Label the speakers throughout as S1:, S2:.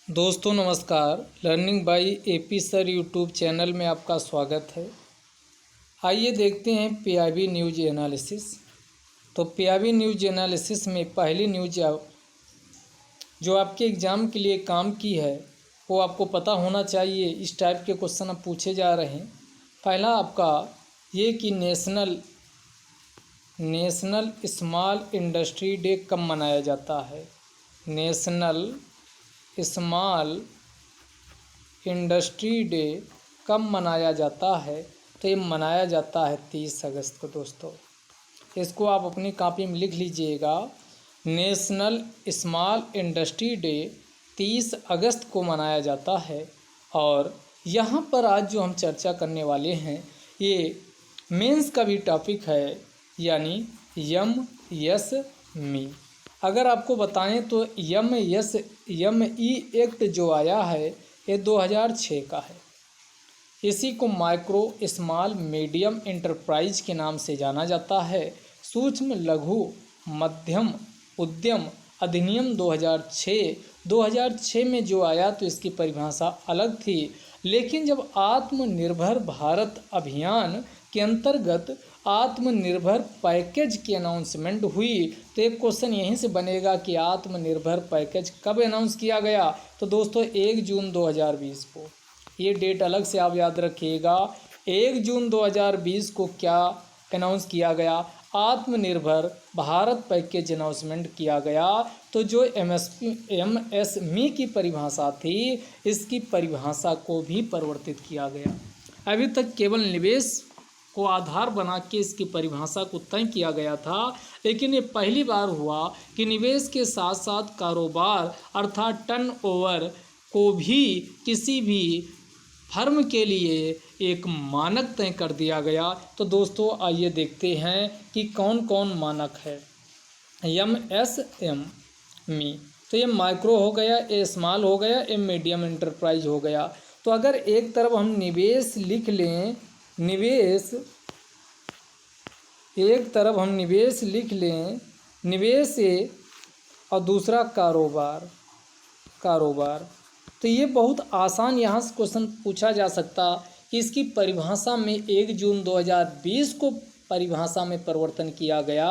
S1: दोस्तों नमस्कार। Learning by AP sir YouTube channel में आपका स्वागत है। आइए देखते हैं पीआईबी न्यूज एनालिसिस। तो पीआईबी न्यूज एनालिसिस में पहली न्यूज जो आपके एग्ज़ाम के लिए काम की है वो आपको पता होना चाहिए। इस टाइप के क्वेश्चन अब पूछे जा रहे हैं। पहला आपका ये कि नेशनल स्मॉल इंडस्ट्री डे कब मनाया जाता है। नेशनल स्मॉल इंडस्ट्री डे कब मनाया जाता है। तो ये मनाया जाता है 30 अगस्त को। दोस्तों इसको आप अपनी कॉपी में लिख लीजिएगा। नेशनल स्मॉल इंडस्ट्री डे 30 अगस्त को मनाया जाता है। और यहाँ पर आज जो हम चर्चा करने वाले हैं ये मेंस का भी टॉपिक है, यानी MSME। अगर आपको बताएं तो MSME एक्ट जो आया है ये 2006 का है। इसी को माइक्रो स्मॉल मीडियम एंटरप्राइज के नाम से जाना जाता है। सूक्ष्म लघु मध्यम उद्यम अधिनियम 2006 में जो आया तो इसकी परिभाषा अलग थी। लेकिन जब आत्मनिर्भर भारत अभियान के अंतर्गत आत्मनिर्भर पैकेज की अनाउंसमेंट हुई तो एक क्वेश्चन यहीं से बनेगा कि आत्मनिर्भर पैकेज कब अनाउंस किया गया। तो दोस्तों 1 जून 2020 को। ये डेट अलग से आप याद रखिएगा। 1 जून 2020 को क्या अनाउंस किया गया, आत्मनिर्भर भारत पैकेज अनाउंसमेंट किया गया। तो जो MSME की परिभाषा थी इसकी परिभाषा को भी परिवर्तित किया गया। अभी तक केवल निवेश को आधार बना के इसकी परिभाषा को तय किया गया था, लेकिन ये पहली बार हुआ कि निवेश के साथ साथ कारोबार अर्थात टर्नओवर को भी किसी भी फर्म के लिए एक मानक तय कर दिया गया। तो दोस्तों आइए देखते हैं कि कौन कौन मानक है। MSME तो ये माइक्रो हो गया, ये स्मॉल हो गया, ये मीडियम एंटरप्राइज हो गया। तो अगर एक तरफ हम निवेश लिख लें, निवेश और दूसरा कारोबार। तो ये बहुत आसान यहाँ से क्वेश्चन पूछा जा सकता कि इसकी परिभाषा में 1 जून 2020 को परिभाषा में परिवर्तन किया गया।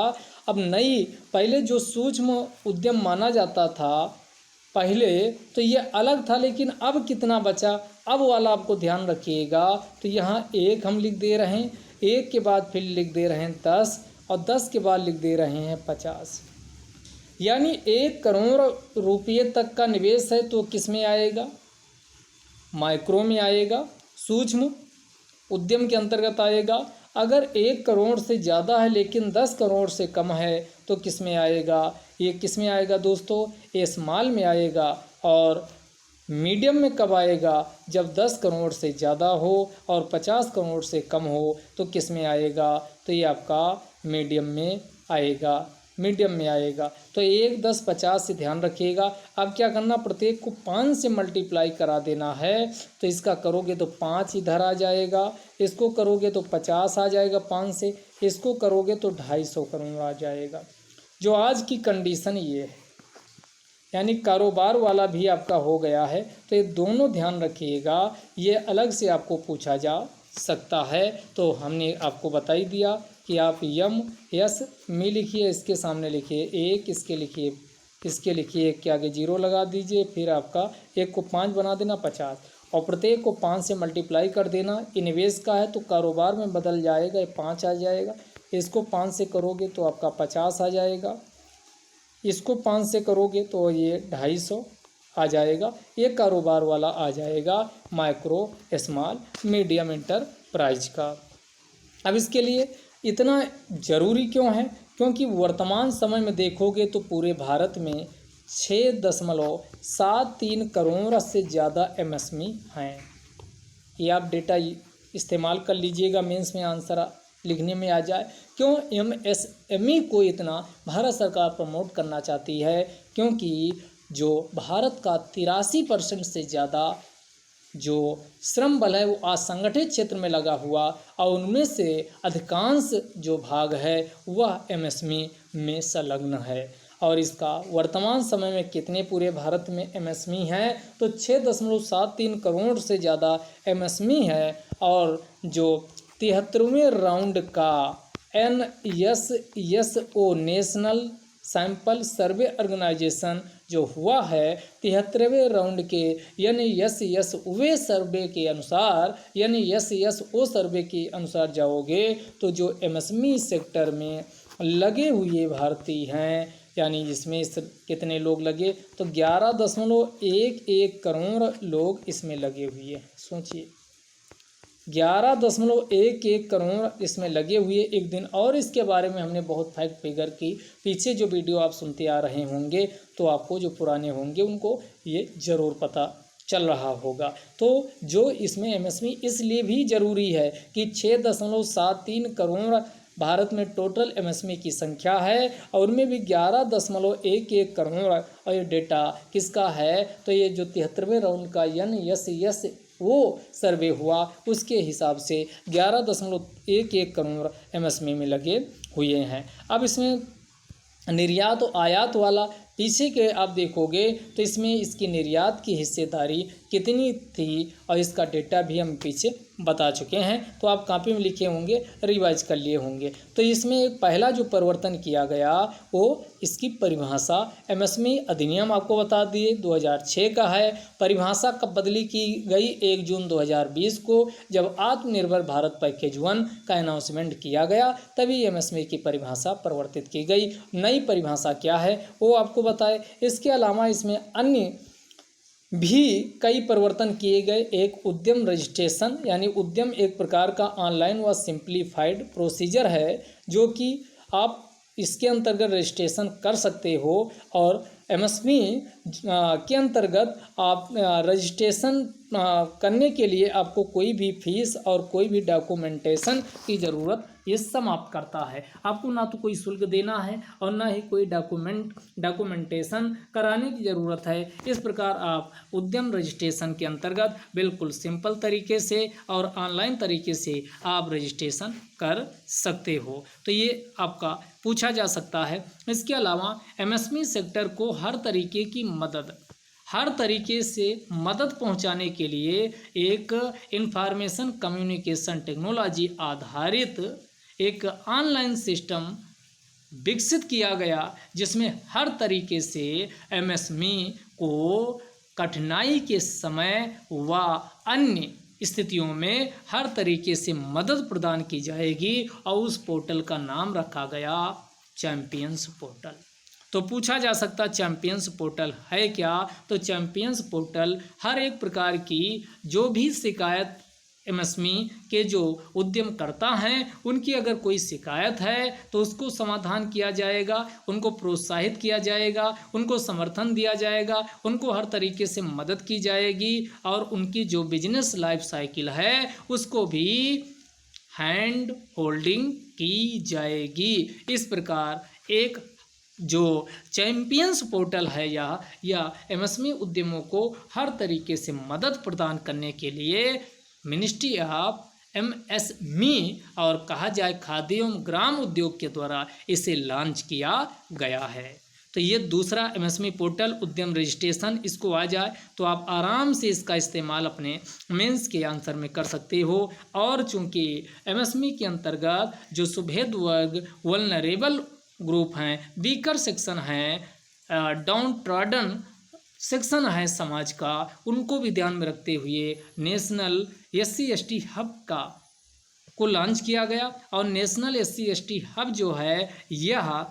S1: अब पहले जो सूक्ष्म उद्यम माना जाता था पहले तो ये अलग था, लेकिन अब कितना बचा, अब वाला आपको ध्यान रखिएगा। तो यहाँ 1 हम लिख दे रहे हैं, 1 के बाद फिर लिख दे रहे हैं 10 और 10 के बाद लिख दे रहे हैं 50। यानी 1 करोड़ रुपये तक का निवेश है तो किस में आएगा, माइक्रो में आएगा, सूक्ष्म उद्यम के अंतर्गत आएगा। अगर 1 करोड़ से ज़्यादा है लेकिन 10 करोड़ से कम है तो किस में आएगा, ये किस में आएगा दोस्तों, ये स्मॉल में आएगा। और मीडियम में कब आएगा, जब 10 करोड़ से ज़्यादा हो और 50 करोड़ से कम हो तो किस में आएगा, तो ये आपका मीडियम में आएगा। तो 1, 10, 50 से ध्यान रखिएगा। अब क्या करना, प्रत्येक को 5 से मल्टीप्लाई करा देना है। तो इसका करोगे तो 5 इधर आ जाएगा, इसको करोगे तो 50 आ जाएगा 5 से, इसको करोगे तो 250 करोड़ आ जाएगा। जो आज की कंडीशन ये है, यानी कारोबार वाला भी आपका हो गया है। तो ये दोनों ध्यान रखिएगा, ये अलग से आपको पूछा जा सकता है। तो हमने आपको बता ही दिया कि आप MSME लिखिए, इसके सामने लिखिए 1, इसके लिखिए 1 के आगे 0 लगा दीजिए, फिर आपका 1 को 5 बना देना 50 और प्रत्येक को 5 से मल्टीप्लाई कर देना। ये निवेश का है तो कारोबार में बदल जाएगा, ये 5 आ जाएगा। इसको 5 से करोगे तो आपका 50 आ जाएगा, इसको 5 से करोगे तो ये 250 आ जाएगा। ये कारोबार वाला आ जाएगा माइक्रो स्मॉल मीडियम एंटरप्राइज का। अब इसके लिए इतना ज़रूरी क्यों है, क्योंकि वर्तमान समय में देखोगे तो पूरे भारत में 6.73 करोड़ से ज़्यादा MSME हैं। ये आप डेटा इस्तेमाल कर लीजिएगा, मेंस में आंसर लिखने में आ जाए। क्यों MSME को इतना भारत सरकार प्रमोट करना चाहती है, क्योंकि जो भारत का 83% से ज़्यादा जो श्रम बल है वो असंगठित क्षेत्र में लगा हुआ और उनमें से अधिकांश जो भाग है वह MSME में संलग्न है। और इसका वर्तमान समय में कितने पूरे भारत में एमएसएमई हैं, तो 6.73 करोड़ से ज़्यादा एमएसएमई है। और जो 73वें राउंड का NSSO National Sample Survey Organisation जो हुआ है 73वें राउंड के NSSO सर्वे के अनुसार NSSO सर्वे के अनुसार जाओगे तो जो एमएसएमई सेक्टर में लगे हुए भारतीय हैं, यानी इसमें कितने लोग लगे, तो 11.11 करोड़ लोग इसमें लगे हुए हैं। सोचिए 11.11 करोड़ इसमें लगे हुए एक दिन। और इसके बारे में हमने बहुत फैक्ट फिगर की, पीछे जो वीडियो आप सुनते आ रहे होंगे तो आपको जो पुराने होंगे उनको ये ज़रूर पता चल रहा होगा। तो जो इसमें एमएसएमई इसलिए भी ज़रूरी है कि 6.73 करोड़ भारत में टोटल एमएसएमई की संख्या है और उनमें भी 11.11 करोड़। और ये डेटा किसका है, तो ये जो 73वें राउंड का NSSO सर्वे हुआ उसके हिसाब से 11.11 करोड़ एमएसएमई में लगे हुए हैं। अब इसमें निर्यात और आयात वाला पीछे के आप देखोगे तो इसमें इसकी निर्यात की हिस्सेदारी कितनी थी और इसका डेटा भी हम पीछे बता चुके हैं, तो आप कॉपी में लिखे होंगे, रिवाइज कर लिए होंगे। तो इसमें एक पहला जो परिवर्तन किया गया वो इसकी परिभाषा, एमएसएमई अधिनियम आपको बता दिए 2006 का है। परिभाषा कब बदली की गई, 1 जून 2020 को जब आत्मनिर्भर भारत पैकेज 1 का अनाउंसमेंट किया गया तभी एमएसएमई की परिभाषा परिवर्तित की गई। नई परिभाषा क्या है वो आपको बताए। इसके अलावा इसमें अन्य भी कई परिवर्तन किए गए। एक उद्यम रजिस्ट्रेशन, यानी उद्यम एक प्रकार का ऑनलाइन व सिंप्लीफाइड प्रोसीजर है जो कि आप इसके अंतर्गत रजिस्ट्रेशन कर सकते हो। और एमएसएमई के अंतर्गत आप रजिस्ट्रेशन करने के लिए आपको कोई भी फीस और कोई भी डॉक्यूमेंटेशन की ज़रूरत ये समाप्त करता है। आपको ना तो कोई शुल्क देना है और ना ही कोई डॉक्यूमेंटेशन कराने की ज़रूरत है। इस प्रकार आप उद्यम रजिस्ट्रेशन के अंतर्गत बिल्कुल सिंपल तरीके से और ऑनलाइन तरीके से आप रजिस्ट्रेशन कर सकते हो। तो ये आपका पूछा जा सकता है। इसके अलावा एमएसएमई सेक्टर को हर तरीके से मदद पहुंचाने के लिए एक इंफॉर्मेशन कम्युनिकेशन टेक्नोलॉजी आधारित एक ऑनलाइन सिस्टम विकसित किया गया जिसमें हर तरीके से एमएसएमई को कठिनाई के समय व अन्य स्थितियों में हर तरीके से मदद प्रदान की जाएगी और उस पोर्टल का नाम रखा गया चैंपियंस पोर्टल। तो पूछा जा सकता चैंपियंस पोर्टल है क्या, तो चैंपियंस पोर्टल हर एक प्रकार की जो भी शिकायत एमएसएमई के जो उद्यमकर्ता हैं उनकी अगर कोई शिकायत है तो उसको समाधान किया जाएगा, उनको प्रोत्साहित किया जाएगा, उनको समर्थन दिया जाएगा, उनको हर तरीके से मदद की जाएगी और उनकी जो बिजनेस लाइफ साइकिल है उसको भी हैंड होल्डिंग की जाएगी। इस प्रकार एक जो चैंपियंस पोर्टल है या एमएसएमई उद्यमों को हर तरीके से मदद प्रदान करने के लिए मिनिस्ट्री ऑफ एमएसएमई और कहा जाए खाद्य एवं ग्राम उद्योग के द्वारा इसे लॉन्च किया गया है। तो ये दूसरा एमएसएमई पोर्टल उद्यम रजिस्ट्रेशन, इसको आ जाए तो आप आराम से इसका इस्तेमाल अपने मेंस के आंसर में कर सकते हो। और चूंकि एमएसएमई के अंतर्गत जो सुभेद वर्ग, वल्नरेबल ग्रुप हैं, वीकर सेक्शन हैं, डाउन ट्रॉडन सेक्शन है समाज का, उनको भी ध्यान में रखते हुए नेशनल SC/ST हब को लॉन्च किया गया। और नेशनल SC/ST हब जो है यह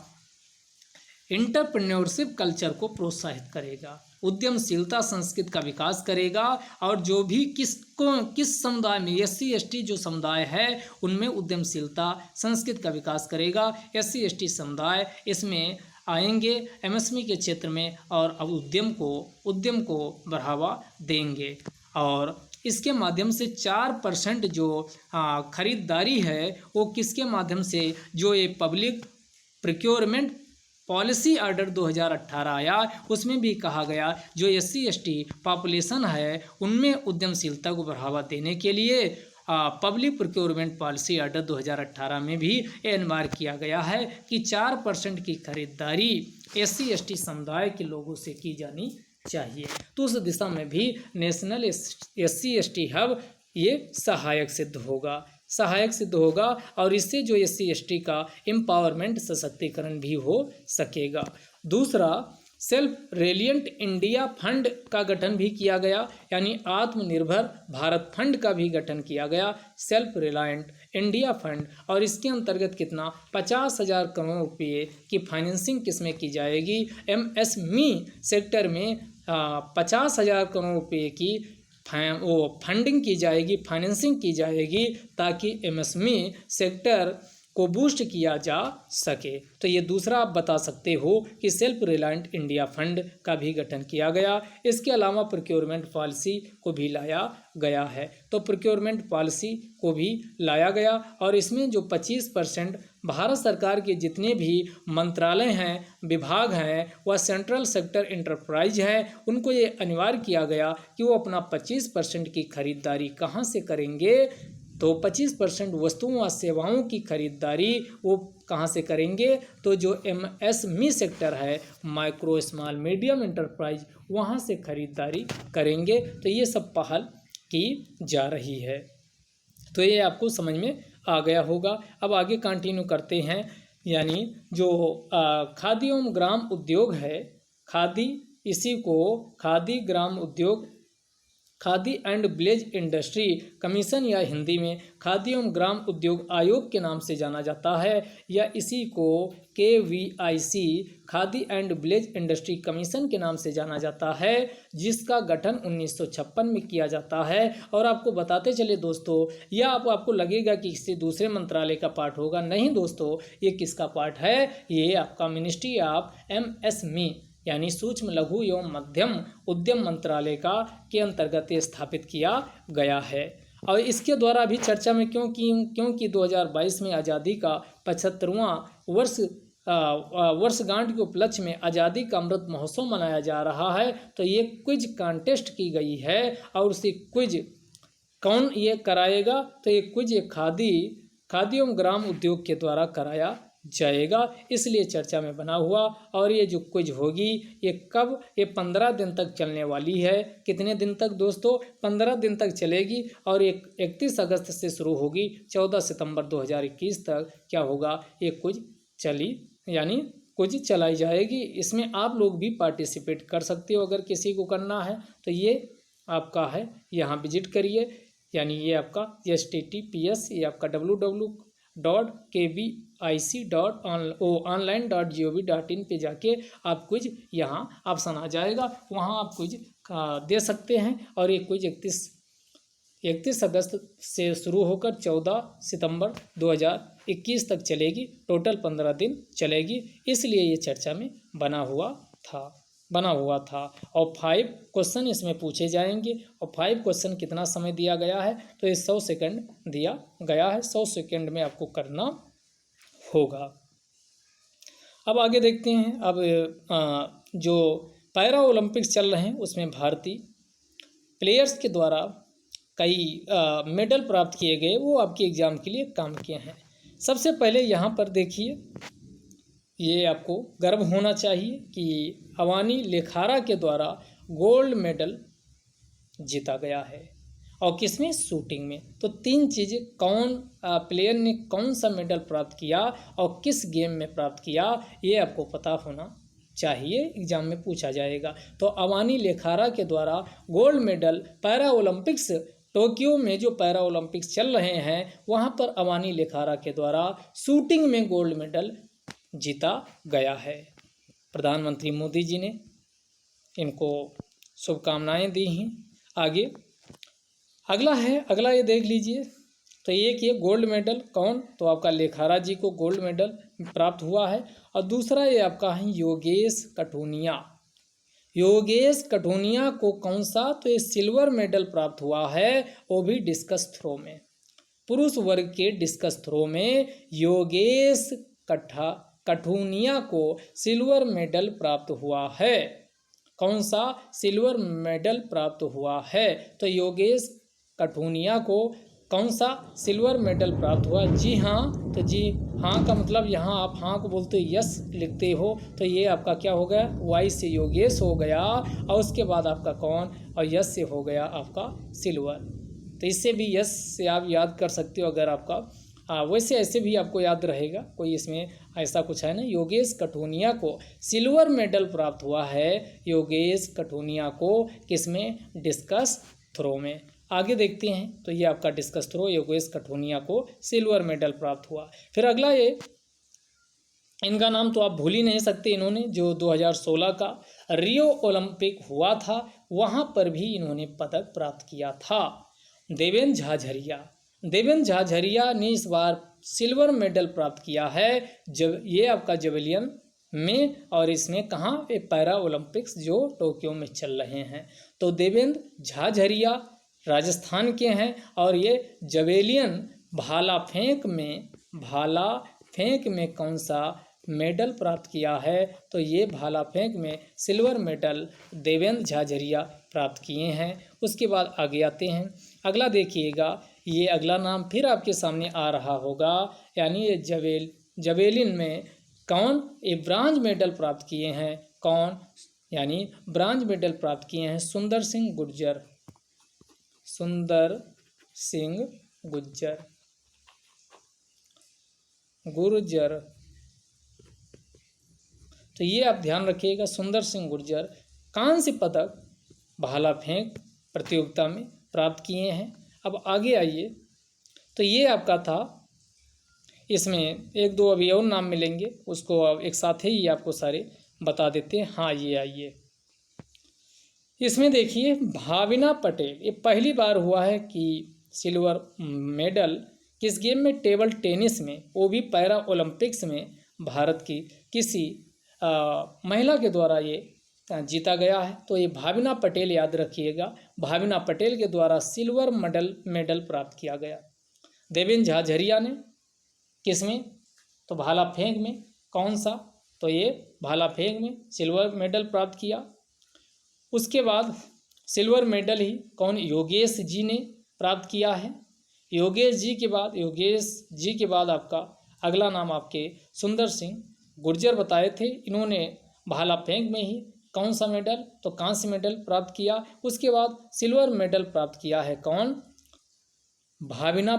S1: एंटरप्रेन्योरशिप कल्चर को प्रोत्साहित करेगा, उद्यमशीलता संस्कृति का विकास करेगा और जो भी किस समुदाय में SC/ST जो समुदाय है उनमें उद्यमशीलता संस्कृति का विकास करेगा। SC/ST समुदाय इसमें आएंगे एमएसएमई के क्षेत्र में और अब उद्यम को बढ़ावा देंगे। और इसके माध्यम से 4% जो खरीदारी है वो किसके माध्यम से, जो ये पब्लिक प्रोक्योरमेंट पॉलिसी ऑर्डर 2018 आया उसमें भी कहा गया जो SC/ST पॉपुलेशन है उनमें उद्यमशीलता को बढ़ावा देने के लिए पब्लिक प्रोक्योरमेंट पॉलिसी ऑर्डर 2018 में भी एनवार किया गया है कि 4% की खरीदारी SC/ST समुदाय के लोगों से की जानी चाहिए। तो उस दिशा में भी नेशनल SC/ST हब ये सहायक सिद्ध होगा और इससे जो SC/ST का एम्पावरमेंट सशक्तिकरण भी हो सकेगा। दूसरा, सेल्फ रेलिएंट इंडिया फंड का गठन भी किया गया, यानी आत्मनिर्भर भारत फंड का भी गठन किया गया, सेल्फ रिलायंट इंडिया फंड। और इसके अंतर्गत कितना 50,000 करोड़ रुपये की फाइनेंसिंग किसमें की जाएगी, MSME सेक्टर में 50,000 करोड़ रुपये की फंडिंग की जाएगी, फाइनेंसिंग की जाएगी, ताकि MSME सेक्टर को बूस्ट किया जा सके। तो ये दूसरा आप बता सकते हो कि सेल्फ रिलायंट इंडिया फंड का भी गठन किया गया। इसके अलावा प्रोक्योरमेंट पॉलिसी को भी लाया गया है। तो प्रोक्योरमेंट पॉलिसी को भी लाया गया और इसमें जो 25% भारत सरकार के जितने भी मंत्रालय हैं, विभाग हैं, वह सेंट्रल सेक्टर इंटरप्राइज है, उनको ये अनिवार्य किया गया कि वो अपना 25% की खरीदारी कहाँ से करेंगे। तो 25% वस्तुओं और सेवाओं की खरीदारी वो कहाँ से करेंगे, तो जो MSME सेक्टर है, माइक्रो स्मॉल मीडियम एंटरप्राइज, वहाँ से खरीदारी करेंगे। तो ये सब पहल की जा रही है। तो ये आपको समझ में आ गया होगा। अब आगे कंटिन्यू करते हैं, यानी जो खादी एवं ग्राम उद्योग है, खादी, इसी को खादी ग्राम उद्योग, khadi and village industry commission या हिंदी में खादी एवं ग्राम उद्योग आयोग के नाम से जाना जाता है, या इसी को KVIC khadi and village industry commission के नाम से जाना जाता है, जिसका गठन 1956 में किया जाता है। और आपको बताते चले दोस्तों, यह आपको लगेगा कि किसी दूसरे मंत्रालय का पार्ट होगा, नहीं दोस्तों, ये किसका पार्ट है, ये आपका मिनिस्ट्री ऑफ MSME यानी सूक्ष्म लघु एवं मध्यम उद्यम मंत्रालय का के अंतर्गत स्थापित किया गया है। और इसके द्वारा भी चर्चा में क्योंकि 2022 में आज़ादी का 75वां वर्षगांठ के उपलक्ष्य में आज़ादी का अमृत महोत्सव मनाया जा रहा है। तो ये क्विज कॉन्टेस्ट की गई है और उसी क्विज कौन ये कराएगा, तो ये क्विज खादी एवं ग्राम उद्योग के द्वारा कराया जाएगा, इसलिए चर्चा में बना हुआ। और ये जो क्विज होगी ये कब, ये 15 दिन तक चलने वाली है। कितने दिन तक दोस्तों, 15 दिन तक चलेगी और ये 31 अगस्त से शुरू होगी, 14 सितंबर 2021 तक क्या होगा, ये क्विज यानी क्विज चलाई जाएगी। इसमें आप लोग भी पार्टिसिपेट कर सकते हो अगर किसी को करना है। तो ये आपका है, यहाँ विजिट करिए, यानी ये आपका HTTPS, ये आपका www.kvic.online.gov.in पे जाके आप क्विज, यहाँ ऑप्शन आ जाएगा, वहाँ आप क्विज दे सकते हैं। और ये क्विज 31 अगस्त से शुरू होकर 14 सितंबर 2021 तक चलेगी, टोटल 15 दिन चलेगी, इसलिए ये चर्चा में बना हुआ था। और 5 क्वेश्चन इसमें पूछे जाएंगे। और 5 क्वेश्चन कितना समय दिया गया है, तो ये 100 सेकंड दिया गया है, 100 सेकंड में आपको करना होगा। अब आगे देखते हैं। अब जो पैरा ओलंपिक्स चल रहे हैं उसमें भारतीय प्लेयर्स के द्वारा कई मेडल प्राप्त किए गए, वो आपके एग्जाम के लिए काम किए हैं। सबसे पहले यहाँ पर देखिए, ये आपको गर्व होना चाहिए कि अवानी लेखारा के द्वारा गोल्ड मेडल जीता गया है। और किसमें, शूटिंग में। तो 3 चीज़ें, कौन प्लेयर ने कौन सा मेडल प्राप्त किया और किस गेम में प्राप्त किया, ये आपको पता होना चाहिए, एग्जाम में पूछा जाएगा। तो अवानी लेखारा के द्वारा gold medal para Olympics, Tokyo में जो पैरा ओलंपिक्स चल रहे हैं वहाँ पर अवानी लेखारा के द्वारा शूटिंग में गोल्ड मेडल जीता गया है। प्रधानमंत्री मोदी जी ने इनको शुभकामनाएं दी हैं। आगे अगला ये देख लीजिए। तो एक ये गोल्ड मेडल कौन, तो आपका लेखारा जी को गोल्ड मेडल प्राप्त हुआ है। और दूसरा ये आपका है योगेश कठुनिया को कौन सा, तो ये सिल्वर मेडल प्राप्त हुआ है, वो भी डिस्कस थ्रो में, पुरुष वर्ग के डिस्कस थ्रो में योगेश कठुनिया को सिल्वर मेडल प्राप्त हुआ है। कौन सा, सिल्वर मेडल प्राप्त हुआ है। तो योगेश कठुनिया को कौन सा सिल्वर मेडल प्राप्त हुआ, जी हाँ, तो जी हाँ का मतलब यहाँ आप हाँ को बोलते हो यस लिखते हो, तो ये आपका क्या हो गया, वाई से योगेश हो गया, और उसके बाद आपका कौन, और यस से हो गया आपका सिल्वर। तो इससे भी यस से आप याद कर सकते हो अगर आपका वैसे ऐसे भी आपको याद रहेगा, कोई इसमें ऐसा कुछ है ना। योगेश कठुनिया को सिल्वर मेडल प्राप्त हुआ है, योगेश कठुनिया को किसमें, डिस्कस थ्रो में। आगे देखते हैं, तो ये आपका डिस्कस थ्रो योगेश कठुनिया को सिल्वर मेडल प्राप्त हुआ। फिर अगला ये, इनका नाम तो आप भूल ही नहीं सकते, इन्होंने जो 2016 का रियो ओलंपिक हुआ था वहाँ पर भी इन्होंने पदक प्राप्त किया था। देवेंद्र झाझरिया, देवेंद्र झाझरिया ने इस बार सिल्वर मेडल प्राप्त किया है, जब ये आपका जेवलियन में, और इसमें कहाँ, ये पैरा ओलंपिक्स जो टोक्यो में चल रहे हैं। तो देवेंद्र झाझरिया राजस्थान के हैं, और ये जेवलियन भाला फेंक में कौन सा मेडल प्राप्त किया है, तो ये भाला फेंक में सिल्वर मेडल देवेंद्र झाझरिया प्राप्त किए हैं। उसके बाद आगे आते हैं, अगला देखिएगा, ये अगला नाम फिर आपके सामने आ रहा होगा, यानी ये जवेलिन में कौन, ये ब्रांज मेडल प्राप्त किए हैं, कौन, यानी ब्रांज मेडल प्राप्त किए हैं सुंदर सिंह गुर्जर, सुंदर सिंह गुर्जर। तो ये आप ध्यान रखिएगा, सुंदर सिंह गुर्जर कांस्य पदक भाला फेंक प्रतियोगिता में प्राप्त किए हैं। अब आगे आइए, तो ये आपका था, इसमें एक दो अभी और नाम मिलेंगे, उसको अब एक साथ ही आपको सारे बता देते हैं। हाँ, ये आइए, इसमें देखिए भाविना पटेल, ये पहली बार हुआ है कि सिल्वर मेडल किस गेम में, टेबल टेनिस में, वो भी पैरा ओलंपिक्स में भारत की किसी महिला के द्वारा ये जीता गया है। तो ये भाविना पटेल याद रखिएगा, भाविना पटेल के द्वारा सिल्वर मेडल प्राप्त किया गया। देवेंद्र झाझरिया ने किसमें, तो भाला फेंक में, कौन सा, तो ये भाला फेंक में सिल्वर मेडल प्राप्त किया। उसके बाद सिल्वर मेडल ही कौन, योगेश जी ने प्राप्त किया है। योगेश जी के बाद आपका अगला नाम आपके सुंदर सिंह गुर्जर बताए थे, इन्होंने भाला फेंक में ही कौन सा मेडल, तो कांस्य मेडल प्राप्त किया। उसके बाद सिल्वर मेडल प्राप्त किया है कौन, भाविना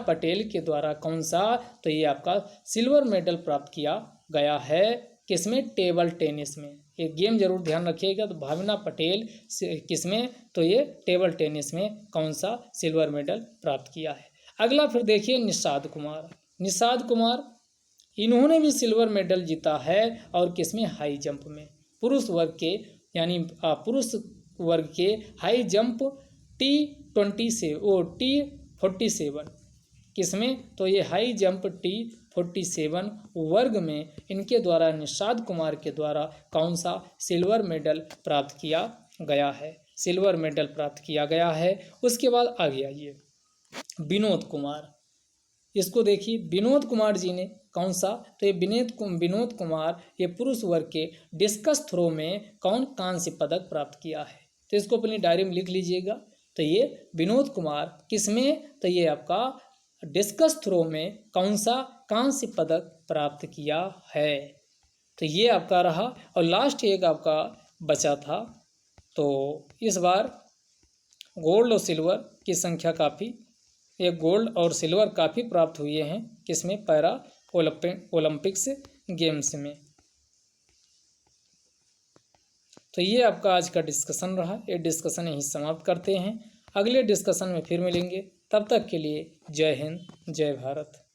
S1: पटेल के द्वारा कौन सा, तो ये आपका सिल्वर मेडल प्राप्त किया गया है किसमें, टेबल टेनिस में। एक गेम जरूर ध्यान रखिएगा, तो भाविना पटेल किसमें, तो ये टेबल टेनिस में कौन सा सिल्वर मेडल प्राप्त किया है। अगला फिर देखिए निषाद कुमार, इन्होंने भी सिल्वर मेडल जीता है, और किसमें, हाई जंप में, पुरुष वर्ग के, यानी पुरुष वर्ग के हाई जंप T47 किसमें, तो ये हाई जंप T47 वर्ग में इनके द्वारा, निषाद कुमार के द्वारा कौन सा सिल्वर मेडल प्राप्त किया गया है। उसके बाद आगे आइए, विनोद कुमार, इसको देखिए, विनोद कुमार जी ने कौन सा, तो ये विनोद कुमार ये पुरुष वर्ग के डिस्कस थ्रो में कौन कांस्य पदक प्राप्त किया है। तो इसको अपनी डायरी में लिख लीजिएगा, तो ये विनोद कुमार किसमें, तो ये आपका डिस्कस थ्रो में कौन सा कांस्य पदक प्राप्त किया है। तो ये आपका रहा, और लास्ट एक आपका बचा था, तो इस बार गोल्ड और सिल्वर की संख्या काफ़ी, ये गोल्ड और सिल्वर काफ़ी प्राप्त हुए हैं किसमें, पैरा ओलंपिक्स गेम्स में। तो ये आपका आज का डिस्कशन रहा, ये डिस्कशन यहीं समाप्त करते हैं। अगले डिस्कशन में फिर मिलेंगे, तब तक के लिए जय हिंद, जय भारत।